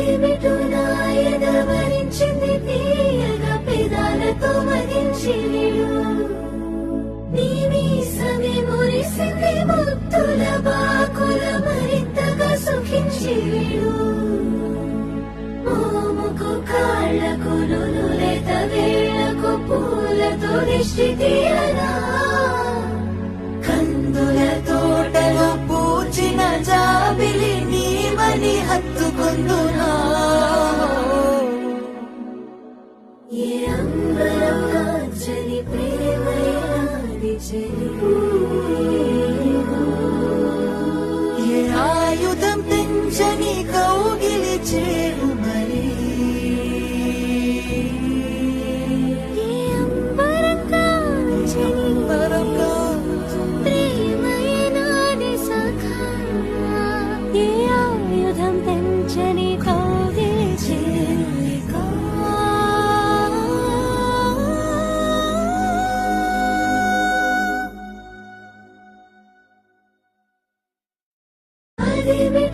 అదేమిటో నా ఎదవరించింది తీయగా పెదాలతో మదించి విడు నీ మీసమే మురిసింది ముత్తుల బాకుల మరింతగా సుఖించి విడు మోముకు కాళ్లకు నునులేత వేళ్లకు పూలతో దిష్టి తీయరా కందుల తోటలో పూచిన జాబిలి నీవని హత్తుకుందునా ఏ అంబరం కాంచని ప్రేమయాది చెలి ఏ ఆయుధం పెంచని కౌగిలి చేరు మరి ఏ అంబరం కాంచని ప్రేమయాది సఖా ఏ ఆయుధం పెంచని కౌగిలి చేరు అదేమిటో